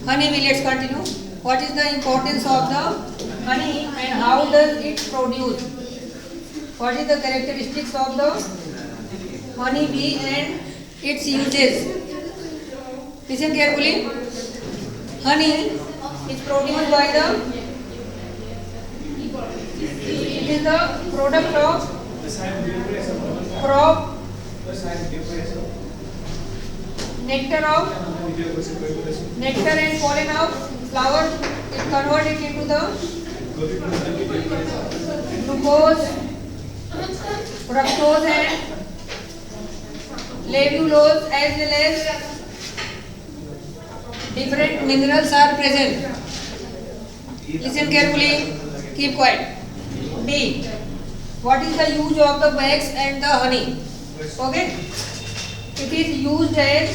Honey bee, let's continue. What is the importance of the honey and how does it produce? What is the characteristics of the honey bee and its uses? Listen carefully. Honey is produced by the, it is the product of crop, nectar and pollen of flowers is converted into the glucose, fructose and levulose, as well as different minerals are present. Listen carefully, keep quiet. B. What is the use of the wax and the honey? Okay. It is used as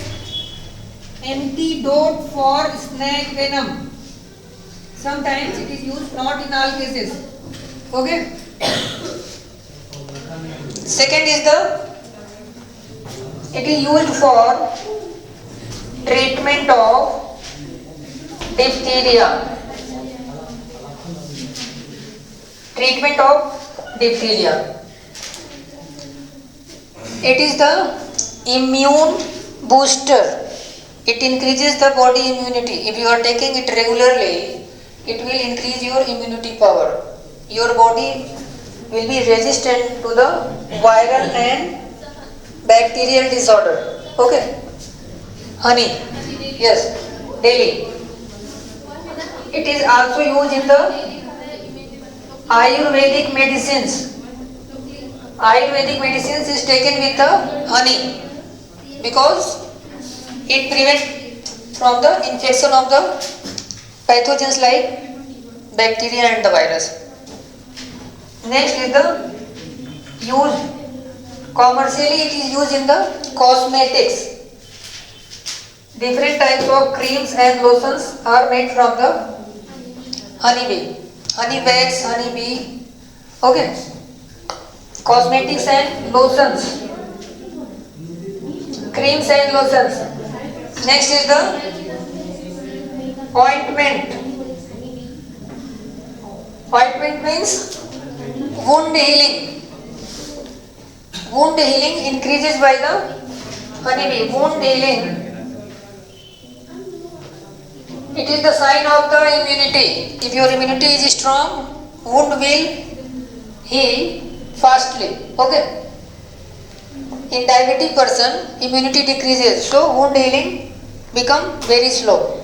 antidote for snake venom. Sometimes it is used, not in all cases. Okay. Second is it is used for treatment of diphtheria. Treatment of diphtheria. It is the immune booster. It increases the body immunity. If you are taking it regularly, it will increase your immunity power. Your body will be resistant to the viral and bacterial disorder. Okay. Honey. Yes. Daily. It is also used in the Ayurvedic medicines. Ayurvedic medicines is taken with the honey because it prevents from the infection of the pathogens like bacteria and the virus. Next is the use. Commercially it is used in the cosmetics. Different types of creams and lotions are made from the honey bee. Honey wax, honey bee. Okay. Cosmetics and lotions. Creams and lotions. Next is the ointment. Ointment means wound healing. Wound healing increases by the honey bee. Wound healing. It is the sign of the immunity. If your immunity is strong, wound will heal fastly. Okay. In diabetic person, immunity decreases, so wound healing become very slow.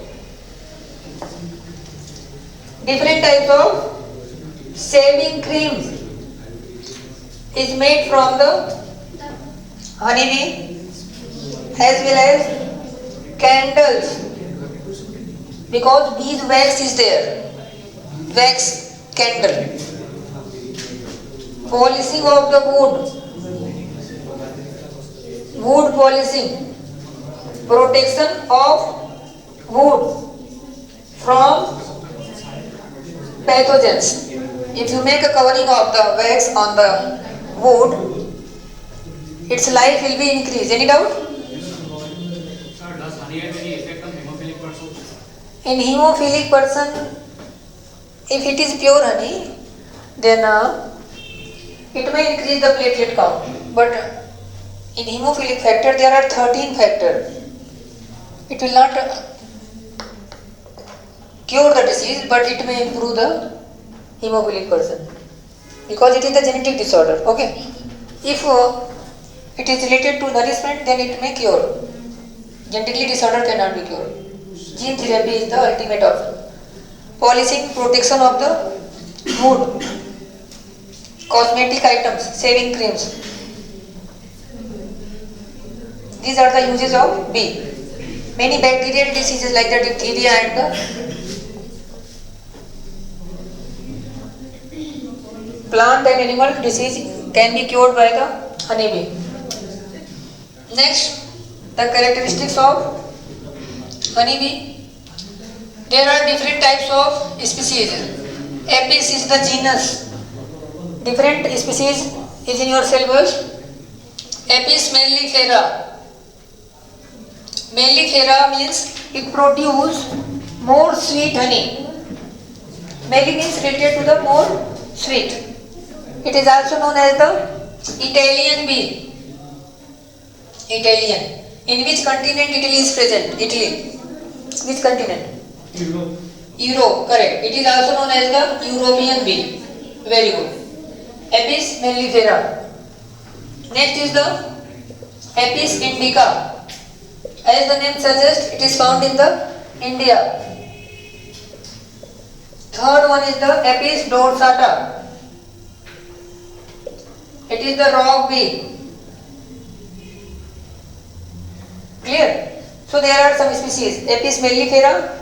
Different types of shaving creams is made from the honey bee, as well as candles. Because beeswax is there, wax candle. Polishing of the wood polishing, protection of wood from pathogens. If you make a covering of the wax on the wood, its life will be increased. Any doubt? Sir, does honey have any effect on hemophilic person? In hemophilic person, if it is pure honey, then it may increase the platelet count. But in hemophilic factor, there are 13 factors. It will not cure the disease, but it may improve the hemophilic person because it is the genetic disorder. Okay. If it is related to nourishment, then it may cure. Genetically disorder cannot be cured. Gene therapy is the ultimate option. Polishing, protection of the wood, cosmetic items, shaving creams. These are the uses of bee. Many bacterial diseases like the diphtheria and the plant and animal disease can be cured by the honey bee. Next, the characteristics of honey bee. There are different types of species. Apis is the genus. Different species is in your syllabus. Apis mellifera. Mellifera means it produces more sweet honey. Melly means related to the more sweet. It is also known as the Italian bee. Italian. In which continent Italy is present? Italy. Which continent? Europe. Europe, correct. It is also known as the European bee. Very good. Apis mellifera. Next is the Apis indica. As the name suggests, it is found in the India. Third one is the Apis dorsata. It is the rock bee. Clear? So there are some species: Apis mellifera,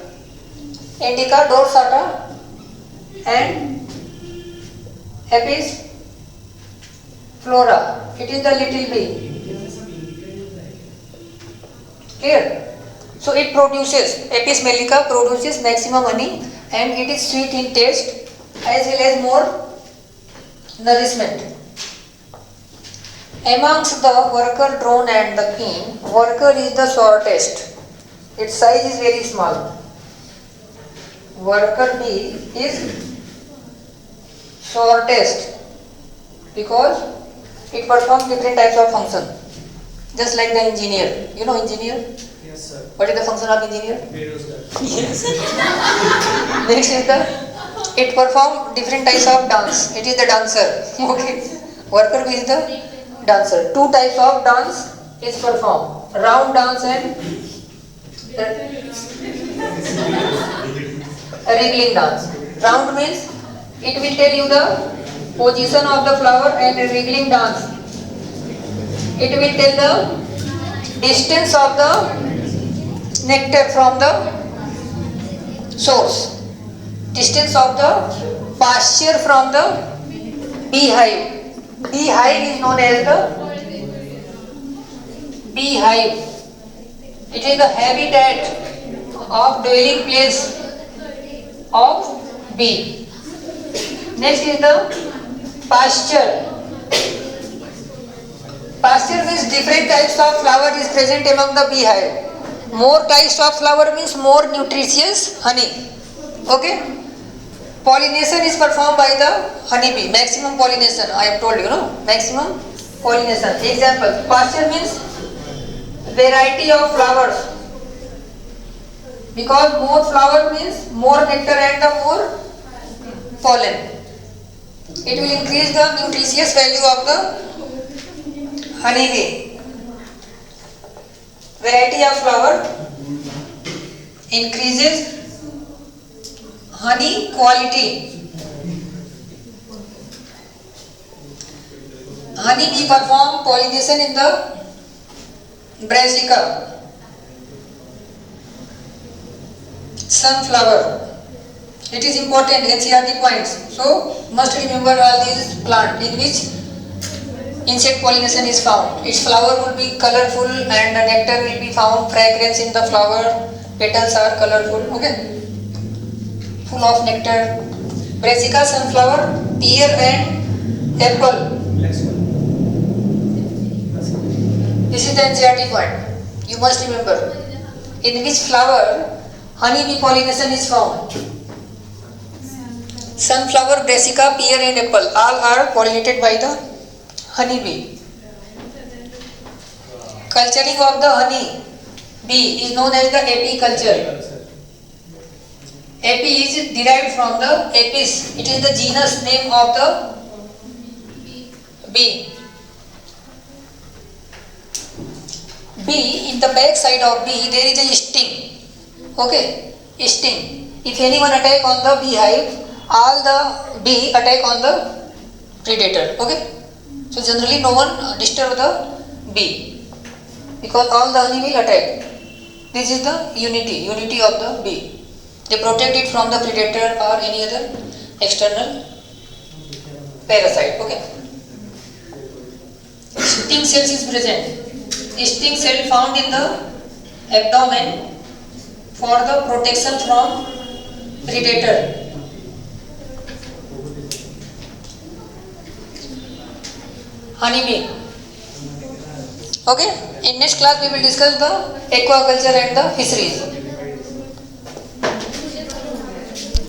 Indica dorsata, and Apis flora. It is the little bee. Clear? So it produces, Apis mellica produces maximum honey, and it is sweet in taste as well as more nourishment. Amongst the worker drone and the king, worker is the shortest. Its size is very small. Worker bee is shortest because it performs different types of function. Just like the engineer. You know engineer? Yes, sir. What is the function of engineer? Yes. Next is it performs different types of dance. It is the dancer. Okay. Worker bee is the dancer. Two types of dance is performed. Round dance and wriggling dance. Round means it will tell you the position of the flower, and wriggling dance, it will tell the distance of the nectar from the source, distance of the pasture from the beehive. Beehive is known as the beehive. It is the habitat of dwelling place of bee. Next is the pasture. Pasture means different types of flower is present among the beehive. More types of flower means more nutritious honey. Okay. Pollination is performed by the honeybee. Maximum pollination, I have told you, no? Maximum pollination. Example, pasture means variety of flowers. Because more flower means more nectar and the more pollen. It will increase the nutritious value of the honeybee. Variety of flower increases honey quality. Honeybee perform pollination in the brassica. Sunflower. It is important NCERT points. So must remember all these plants in which insect pollination is found. Its flower will be colorful and the nectar will be found. Fragrance in the flower. Petals are colorful. Okay. Full of nectar. Brassica, sunflower, pear and apple. This is the NCERT point. You must remember. In which flower honeybee pollination is found. Sunflower, brassica, pear and apple all are pollinated by the honeybee. Culturing of the honey bee is known as the apiculture. Api is derived from the apis. It is the genus name of the bee. Bee, in the back side of bee there is a sting. Okay, sting. If anyone attack on the beehive, all the bee attack on the predator. Okay, so generally no one disturb the bee because all the honey will attack. This is the unity of the bee. They protect it from the predator or any other external parasite. Okay. Sting cells is present. Sting cell found in the abdomen for the protection from predator. Honeybee. Okay. In next class we will discuss the aquaculture and the fisheries.